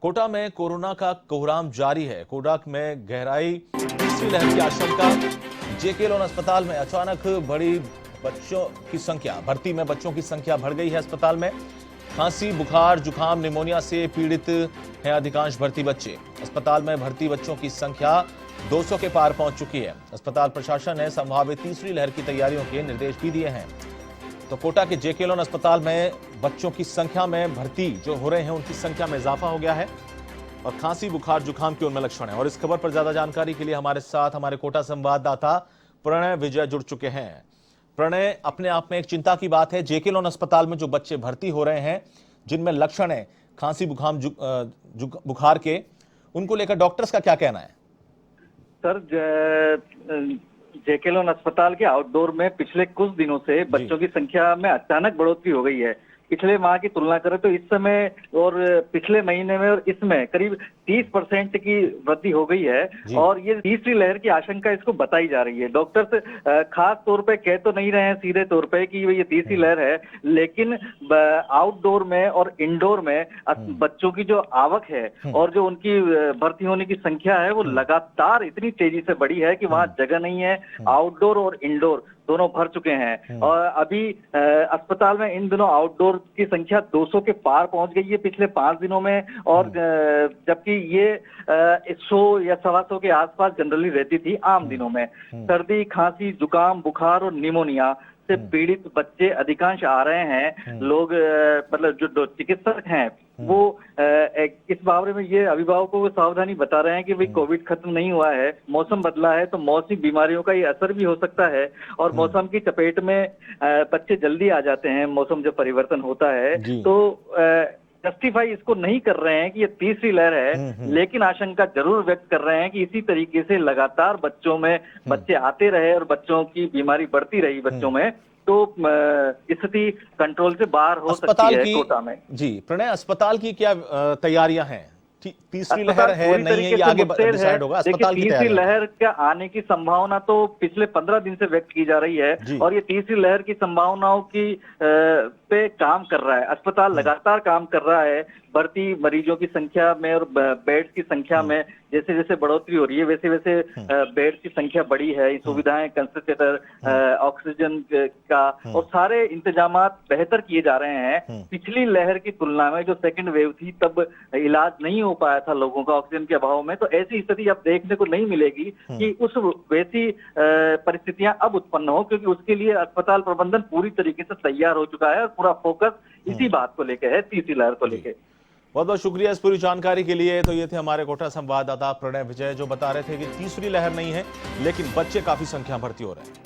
कोटा में कोरोना का कोहराम जारी है। कोटा में गहराई तीसरी लहर की आशंका। जेके लोन अस्पताल में अचानक बढ़ी बच्चों की संख्या। भर्ती में बच्चों की संख्या बढ़ गई है। अस्पताल में खांसी, बुखार, जुकाम, निमोनिया से पीड़ित हैं अधिकांश भर्ती बच्चे। अस्पताल में भर्ती बच्चों की संख्या 200 के पार पहुंच चुकी है। अस्पताल प्रशासन ने संभावित तीसरी लहर की तैयारियों के निर्देश भी दिए हैं। तो कोटा के जेके लोन अस्पताल में बच्चों की संख्या में भर्ती जो हो रहे हैं उनकी संख्या में इजाफा हो गया है और खांसी, बुखार, जुकाम के उनमें लक्षण है। और इस खबर पर ज्यादा जानकारी के लिए हमारे साथ हमारे कोटा संवाददाता प्रणय विजय जुड़ चुके हैं। प्रणय, अपने आप में एक चिंता की बात है, जेके लोन अस्पताल में जो बच्चे भर्ती हो रहे हैं जिनमें लक्षण है खांसी, बुखार के, उनको लेकर डॉक्टर्स का क्या कहना है? सर, जेके लोन अस्पताल के आउटडोर में पिछले कुछ दिनों से बच्चों की संख्या में अचानक बढ़ोतरी हो गई है। पिछले माह की तुलना करें तो इस समय और पिछले महीने में और इसमें करीब 30% की वृद्धि हो गई है और ये तीसरी लहर की आशंका इसको बताई जा रही है। डॉक्टर्स खास तौर पे कह तो नहीं रहे हैं सीधे तौर पे कि ये तीसरी लहर है, लेकिन आउटडोर में और इंडोर में बच्चों की जो आवक है और जो उनकी भर्ती होने की संख्या है वो लगातार इतनी तेजी से बढ़ी है कि वहां जगह नहीं है। आउटडोर और इंडोर दोनों भर चुके हैं और अभी अस्पताल में इन दिनों आउटडोर की संख्या 200 के पार पहुंच गई है पिछले 5 दिनों में, और जबकि ये 100 या 125 के आसपास जनरली रहती थी आम दिनों में। सर्दी, खांसी, जुकाम, बुखार और निमोनिया से पीड़ित बच्चे अधिकांश आ रहे हैं। लोग मतलब जो चिकित्सक हैं वो इस बारे में ये अभिभावकों को सावधानी बता रहे हैं कि भाई कोविड खत्म नहीं हुआ है, मौसम बदला है तो मौसमी बीमारियों का ये असर भी हो सकता है और मौसम की चपेट में बच्चे जल्दी आ जाते हैं। मौसम जब परिवर्तन होता है तो जस्टिफाई इसको नहीं कर रहे हैं कि ये तीसरी लहर है, लेकिन आशंका जरूर व्यक्त कर रहे हैं कि इसी तरीके से लगातार बच्चों में बच्चे आते रहे और बच्चों की बीमारी बढ़ती रही बच्चों में तो स्थिति कंट्रोल से बाहर हो सकती है कोटा में। जी प्रणय, अस्पताल की क्या तैयारियां हैं? तीसरी लहर है नहीं है, ये आगे डिसाइड होगा। अस्पताल की तीसरी लहर के आने की संभावना तो पिछले 15 दिन से व्यक्त की जा रही है और ये तीसरी लहर की संभावनाओं की पे काम कर रहा है। अस्पताल लगातार काम कर रहा है। भर्ती मरीजों की संख्या में और बेड्स की संख्या में जैसे जैसे बढ़ोतरी हो रही है वैसे वैसे बेड्स की संख्या बढ़ी है। सुविधाएं, कंसंट्रेटर, ऑक्सीजन का और सारे इंतजाम बेहतर किए जा रहे हैं। पिछली लहर की तुलना में जो सेकंड वेव थी तब इलाज नहीं हो पाया था लोगों का ऑक्सीजन के अभाव में, तो ऐसी स्थिति अब देखने को नहीं मिलेगी कि उस वैसी परिस्थितियां अब उत्पन्न हो, क्योंकि उसके लिए अस्पताल प्रबंधन पूरी तरीके से तैयार हो चुका है और पूरा फोकस इसी बात को लेकर है, तीसरी लहर को लेकर। बहुत बहुत शुक्रिया इस पूरी जानकारी के लिए। तो ये थे हमारे कोटा संवाददाता प्रणय विजय जो बता रहे थे कि तीसरी लहर नहीं है लेकिन बच्चे काफी संख्या भर्ती हो रहे हैं।